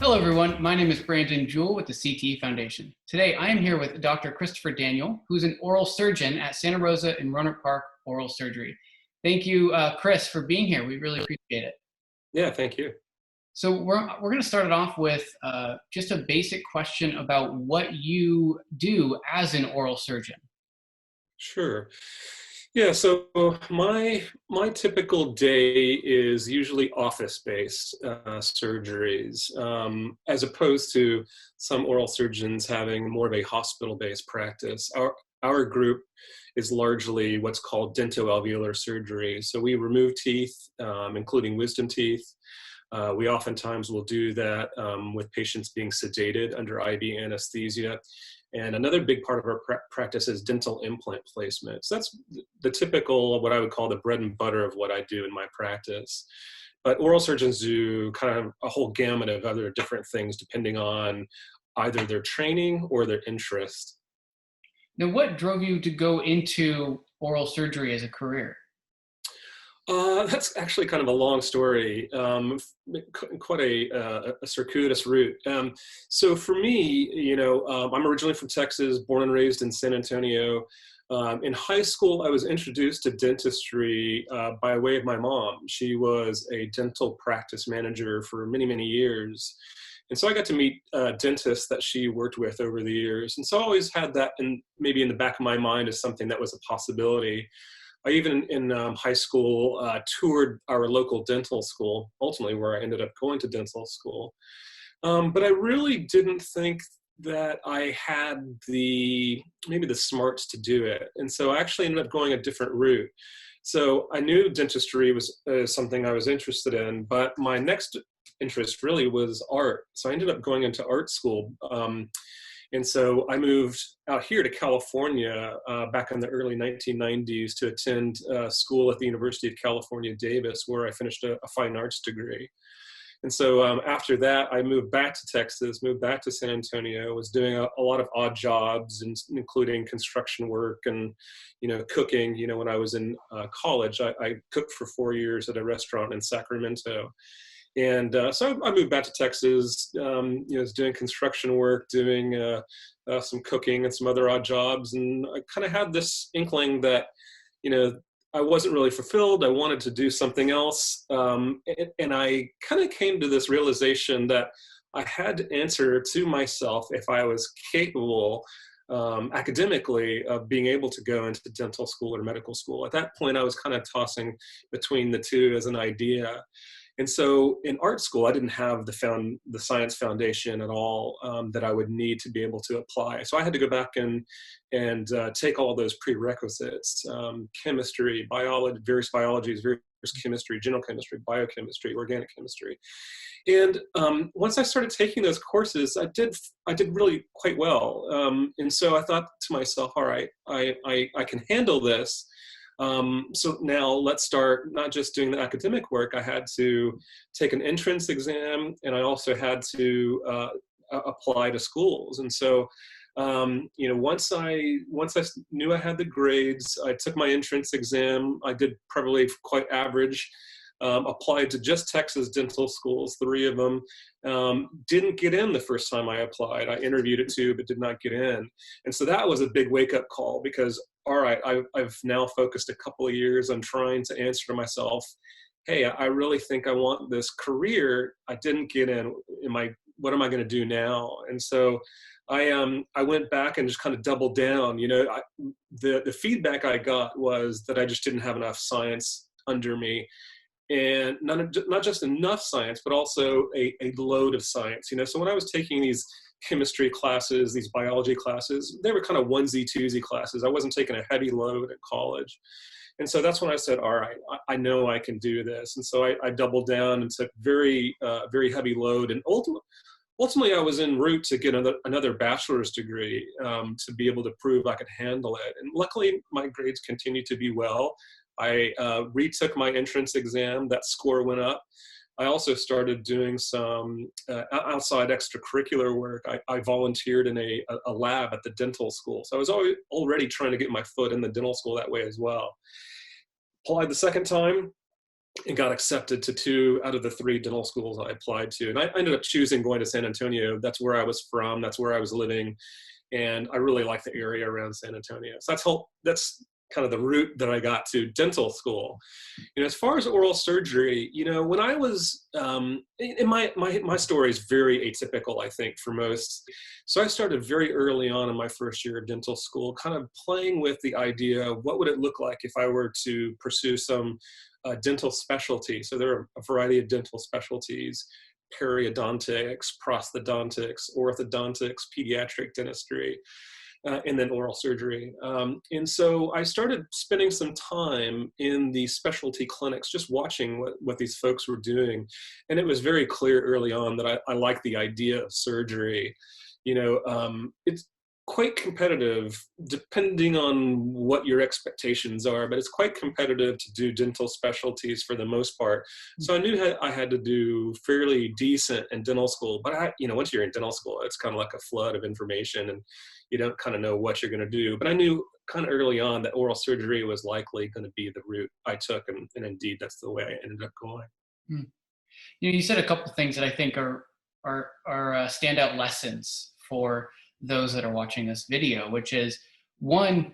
Hello, everyone. My name is Brandon Jewell with the CTE Foundation. Today, I am here with Dr. Christopher Daniel, who's an oral surgeon at Santa Rosa and Roanoke Park Oral Surgery. Thank you, Chris, for being here. We really appreciate it. Yeah, thank you. So we're going to start it off with just a basic question about what you do as an oral surgeon. Sure. Yeah, so my typical day is usually office-based surgeries, as opposed to some oral surgeons having more of a hospital-based practice. Our group is largely what's called dentoalveolar surgery. So we remove teeth, including wisdom teeth. We oftentimes will do that with patients being sedated under IV anesthesia. And another big part of our practice is dental implant placement. So that's the typical, what I would call the bread and butter of what I do in my practice. But oral surgeons do kind of a whole gamut of other different things depending on either their training or their interest. Now, what drove you to go into oral surgery as a career? That's actually kind of a long story, quite a circuitous route. So for me, I'm originally from Texas, born and raised in San Antonio. In high school, I was introduced to dentistry by way of my mom. She was a dental practice manager for many, many years. And so I got to meet dentists that she worked with over the years. And so I always had that maybe in the back of my mind as something that was a possibility. I even in high school toured our local dental school, ultimately where I ended up going to dental school. But I really didn't think that I had maybe the smarts to do it. And so I actually ended up going a different route. So I knew dentistry was something I was interested in, but my next interest really was art. So I ended up going into art school. And so I moved out here to California back in the early 1990s to attend school at the University of California, Davis, where I finished a fine arts degree. And so after that, I moved back to Texas, moved back to San Antonio, was doing a lot of odd jobs, including construction work and, cooking. When I was in college, I cooked for 4 years at a restaurant in Sacramento. And so I moved back to Texas, was doing construction work, doing some cooking and some other odd jobs. And I kind of had this inkling that, I wasn't really fulfilled. I wanted to do something else. And I kind of came to this realization that I had to answer to myself if I was capable academically of being able to go into dental school or medical school. At that point, I was kind of tossing between the two as an idea. And so in art school, I didn't have the science foundation at all that I would need to be able to apply. So I had to go back and take all those prerequisites, chemistry, biology, various biologies, various chemistry, general chemistry, biochemistry, organic chemistry. And once I started taking those courses, I did really quite well. And so I thought to myself, all right, I can handle this. So now let's start not just doing the academic work. I had to take an entrance exam, and I also had to apply to schools. And so, once I knew I had the grades, I took my entrance exam. I did probably quite average. Applied to just Texas dental schools, 3 of them. Didn't get in the first time I applied. I interviewed at 2, but did not get in. And so that was a big wake-up call because, all right, I've now focused a couple of years on trying to answer to myself, hey, I really think I want this career. I didn't get in. What am I going to do now? And so I went back and just kind of doubled down. The feedback I got was that I just didn't have enough science under me. And not just enough science, but also a load of science. So when I was taking these chemistry classes, these biology classes, they were kind of onesie, twosie classes. I wasn't taking a heavy load at college. And so that's when I said, all right, I know I can do this. And so I doubled down and took very heavy load. And ultimately, I was en route to get another bachelor's degree to be able to prove I could handle it. And luckily, my grades continued to be well. I retook my entrance exam. That score went up. I also started doing some outside extracurricular work. I volunteered in a lab at the dental school. So I was already trying to get my foot in the dental school that way as well. Applied the second time, and got accepted to 2 out of the 3 dental schools I applied to. And I ended up choosing going to San Antonio. That's where I was from. That's where I was living. And I really like the area around San Antonio. So that's kind of the route that I got to dental school. As far as oral surgery, when I was, in my story is very atypical, I think, for most. So I started very early on in my first year of dental school, kind of playing with the idea of what would it look like if I were to pursue some dental specialty. So there are a variety of dental specialties: periodontics, prosthodontics, orthodontics, pediatric dentistry, and then oral surgery. And so I started spending some time in the specialty clinics, just watching what these folks were doing. And it was very clear early on that I liked the idea of surgery. It's quite competitive depending on what your expectations are, but it's quite competitive to do dental specialties for the most part. So I knew I had to do fairly decent in dental school, but once you're in dental school, it's kind of like a flood of information and you don't kind of know what you're going to do. But I knew kind of early on that oral surgery was likely going to be the route I took. And indeed, that's the way I ended up going. Hmm. You said a couple things that I think are standout lessons for those that are watching this video, which is one,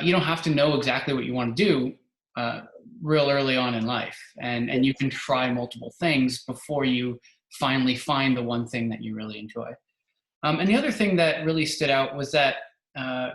you don't have to know exactly what you want to do real early on in life, and you can try multiple things before you finally find the one thing that you really enjoy. And the other thing that really stood out was that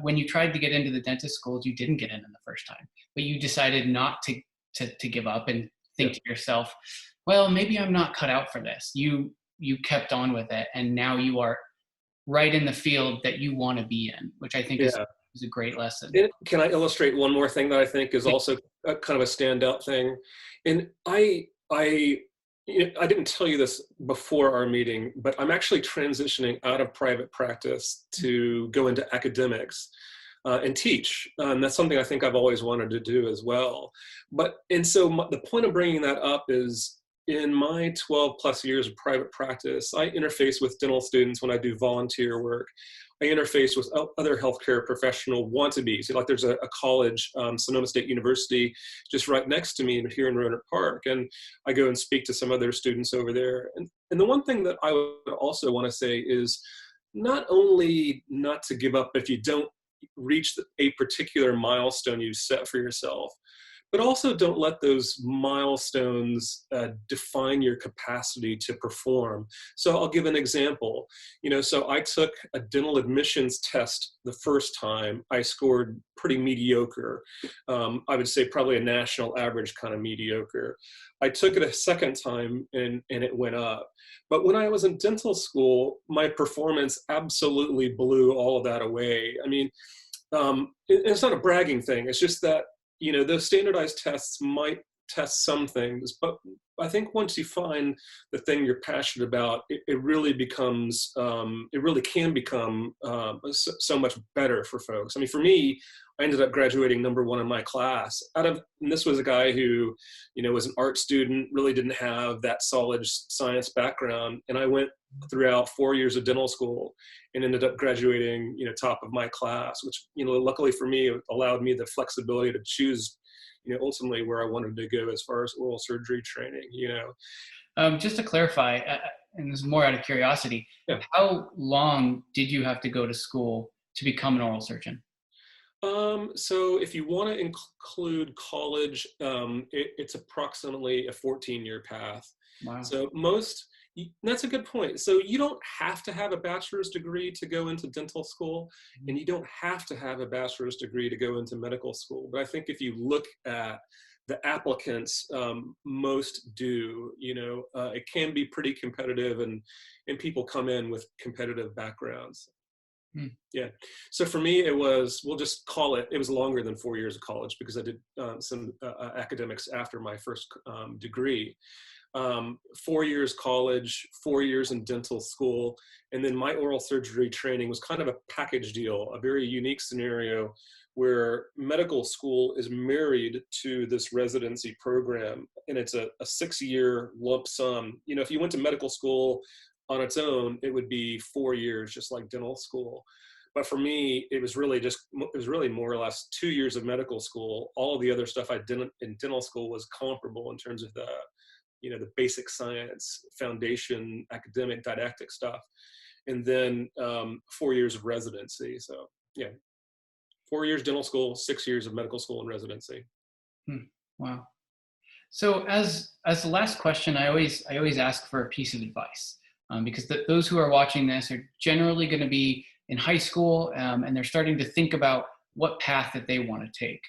when you tried to get into the dentist schools, you didn't get in the first time, but you decided not to give up and think to yourself, well, maybe I'm not cut out for this. You kept on with it, and now you are right in the field that you want to be in, which I think is a great lesson. Can I illustrate one more thing that I think is also kind of a standout thing? And I didn't tell you this before our meeting, but I'm actually transitioning out of private practice to go into academics and teach. That's something I think I've always wanted to do as well. So the point of bringing that up is, in my 12 plus years of private practice, I interface with dental students when I do volunteer work. I interface with other healthcare professional wannabes. Like there's a college, Sonoma State University, just right next to me here in Rohnert Park. And I go and speak to some other students over there. And the one thing that I would also want to say is not only not to give up if you don't reach a particular milestone you set for yourself, but also don't let those milestones define your capacity to perform. So I'll give an example. So I took a dental admissions test the first time. I scored pretty mediocre. I would say probably a national average kind of mediocre. I took it a second time and it went up. But when I was in dental school, my performance absolutely blew all of that away. I mean, it's not a bragging thing. It's just that those standardized tests might test some things, but I think once you find the thing you're passionate about, it really becomes, it really can become so much better for folks. I mean, for me, I ended up graduating #1 in my class. And this was a guy who, was an art student, really didn't have that solid science background. And I went throughout 4 years of dental school and ended up graduating, top of my class, which, luckily for me, it allowed me the flexibility to choose, ultimately where I wanted to go as far as oral surgery training, Just to clarify, and this is more out of curiosity, how long did you have to go to school to become an oral surgeon? So if you want to include college, it's approximately a 14-year path. Wow. So that's a good point. So you don't have to have a bachelor's degree to go into dental school, and you don't have to have a bachelor's degree to go into medical school. But I think if you look at the applicants, most do, it can be pretty competitive, and people come in with competitive backgrounds. Yeah. So for me, we'll just call it was longer than 4 years of college because I did some academics after my first degree. 4 years college, 4 years in dental school, and then my oral surgery training was kind of a package deal, a very unique scenario where medical school is married to this residency program, and it's a 6-year lump sum. If you went to medical school on its own, it would be 4 years, just like dental school. But for me, it was really more or less 2 years of medical school. All of the other stuff I did in dental school was comparable in terms of the basic science, foundation, academic, didactic stuff. And then 4 years of residency. So yeah, 4 years dental school, 6 years of medical school and residency. Wow. So as the last question, I always ask for a piece of advice, because those who are watching this are generally going to be in high school, and they're starting to think about what path that they want to take.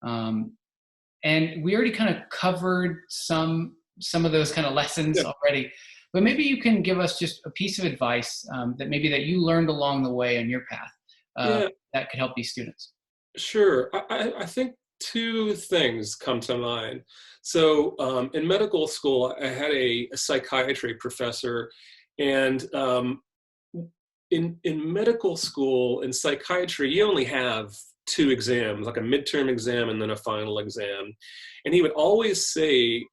And we already kind of covered some of those kind of lessons already, but maybe you can give us just a piece of advice that you learned along the way on your path that could help these students. Sure. I think two things come to mind. So in medical school, I had a psychiatry professor, and in medical school, in psychiatry, you only have two exams, like a midterm exam and then a final exam. And he would always say,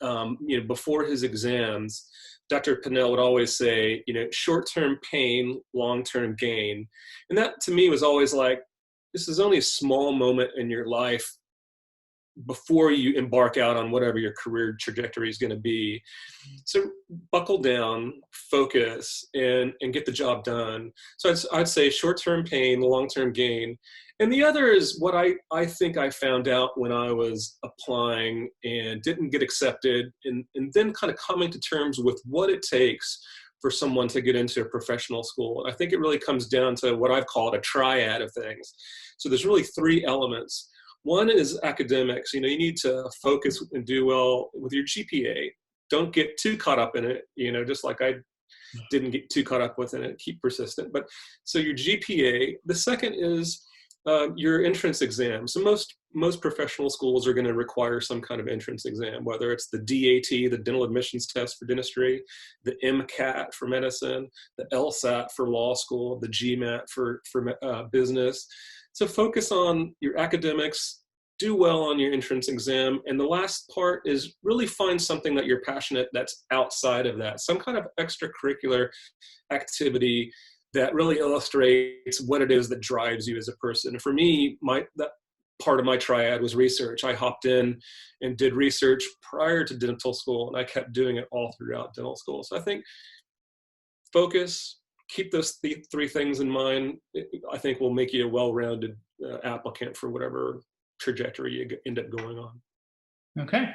before his exams, Dr. Pinnell would always say, short-term pain, long-term gain. And that to me was always like, this is only a small moment in your life before you embark out on whatever your career trajectory is going to be. So buckle down, focus, and get the job done. So I'd say short-term pain, long-term gain. And the other is what I think I found out when I was applying and didn't get accepted, and then kind of coming to terms with what it takes for someone to get into a professional school. I think it really comes down to what I've called a triad of things. So there's really three elements. One is academics. You need to focus and do well with your GPA. Don't get too caught up in it, just like I didn't get too caught up with it. Keep persistent. But so your GPA. The second is your entrance exam. So most professional schools are going to require some kind of entrance exam, whether it's the DAT, the dental admissions test for dentistry, the MCAT for medicine, the LSAT for law school, the GMAT for business. So focus on your academics, do well on your entrance exam. And the last part is really find something that you're passionate that's outside of that, some kind of extracurricular activity that really illustrates what it is that drives you as a person. For me, that part of my triad was research. I hopped in and did research prior to dental school, and I kept doing it all throughout dental school. So I think focus, keep those three things in mind. I think will make you a well-rounded applicant for whatever trajectory you end up going on. Okay.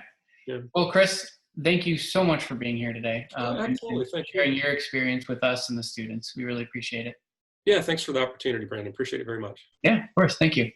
Yeah. Well, Chris, thank you so much for being here today. Absolutely. And sharing your experience with us and the students. We really appreciate it. Yeah, thanks for the opportunity, Brandon. Appreciate it very much. Yeah, of course. Thank you.